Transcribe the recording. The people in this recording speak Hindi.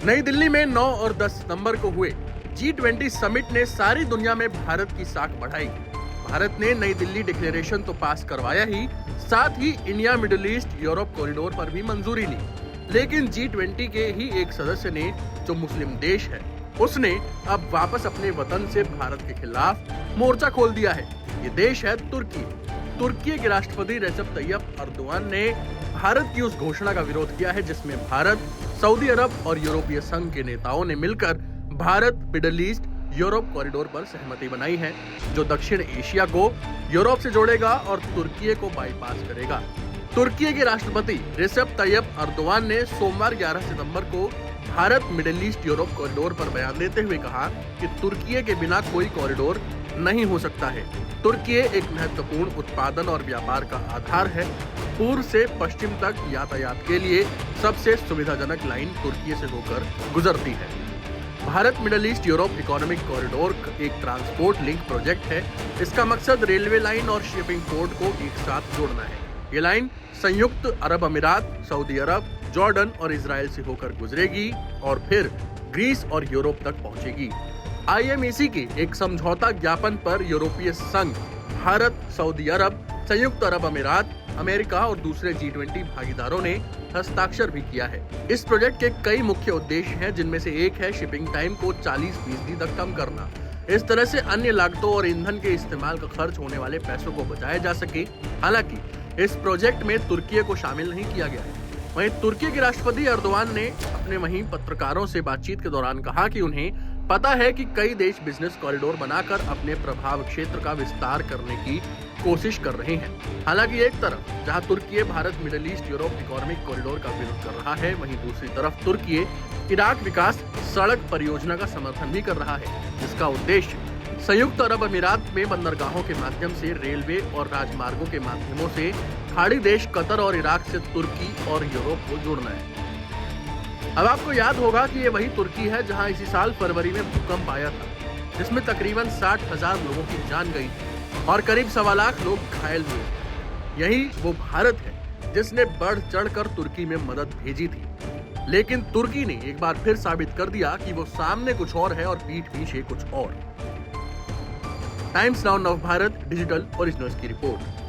नई दिल्ली में 9 और 10 सितंबर को हुए G20 समिट ने सारी दुनिया में भारत की साख बढ़ाई। भारत ने नई दिल्ली डिक्लेरेशन तो पास करवाया ही, साथ ही India Middle East Europe corridor पर भी मंजूरी ली। लेकिन G20 के ही एक सदस्य ने, जो मुस्लिम देश है, उसने अब वापस अपने वतन से भारत के खिलाफ मोर्चा खोल दिया है। ये देश है तुर्की। तुर्की के राष्ट्रपति रेजब तैयब अर्दोआन ने भारत की उस घोषणा का विरोध किया है जिसमें भारत, सऊदी अरब और यूरोपीय संघ के नेताओं ने मिलकर Bharat Middle East Europe corridor पर सहमति बनाई है, जो दक्षिण एशिया को यूरोप से जोड़ेगा और तुर्की को बाईपास करेगा। तुर्की के राष्ट्रपति रेसेप तैयब अर्दोआन ने सोमवार 11 सितंबर को Bharat Middle East Europe corridor पर बयान देते हुए कहा कि तुर्की के बिना कोई कॉरिडोर नहीं हो सकता है। तुर्की एक महत्वपूर्ण उत्पादन और व्यापार का आधार है। पूर्व से पश्चिम तक यातायात के लिए सबसे सुविधाजनक लाइन तुर्की से होकर गुजरती है। Bharat Middle East Europe economic corridor एक ट्रांसपोर्ट लिंक प्रोजेक्ट है। इसका मकसद रेलवे लाइन और शिपिंग पोर्ट को एक साथ जोड़ना है। ये लाइन संयुक्त अरब अमीरात, सऊदी अरब, जॉर्डन और इजराइल से होकर गुजरेगी और फिर ग्रीस और यूरोप तक पहुंचेगी। IMEC के एक समझौता ज्ञापन पर यूरोपीय संघ, भारत, सऊदी अरब, संयुक्त अरब अमीरात, अमेरिका और दूसरे G20 भागीदारों ने हस्ताक्षर भी किया है। इस प्रोजेक्ट के कई मुख्य उद्देश्य हैं, जिनमें से एक है शिपिंग टाइम को 40% तक कम करना। इस तरह से अन्य लागतों और ईंधन के इस्तेमाल का खर्च होने वाले पैसों को बचाया जा सके। हालांकि इस प्रोजेक्ट में तुर्की को शामिल नहीं किया गया है। वहीं तुर्की के राष्ट्रपति अर्दोआन ने अपने वहीं पत्रकारों से बातचीत के दौरान कहा कि उन्हें पता है कि कई देश बिजनेस कॉरिडोर बनाकर अपने प्रभाव क्षेत्र का विस्तार करने की कोशिश कर रहे हैं। हालांकि एक तरफ जहां तुर्की Bharat Middle East Europe economic corridor का विरोध कर रहा है, वहीं दूसरी तरफ तुर्की इराक विकास सड़क परियोजना का समर्थन भी कर रहा है, जिसका उद्देश्य संयुक्त अरब अमीरात में बंदरगाहों के माध्यम से रेलवे और राजमार्गों के माध्यमों से खाड़ी देश कतर और इराक से तुर्की और यूरोप को जोड़ना है। अब आपको याद होगा कि ये वही तुर्की है जहां इसी साल फरवरी में भूकंप आया था, जिसमें तकरीबन 60,000 लोगों की जान गई और करीब 1.25 लाख लोग घायल हुए। यही वो भारत है जिसने बढ़ चढ़कर तुर्की में मदद भेजी थी। लेकिन तुर्की ने एक बार फिर साबित कर दिया कि वो सामने कुछ और है और पीठ पीछे कुछ और। टाइम्स नाउ नव भारत डिजिटल ओरिजिनल्स की रिपोर्ट।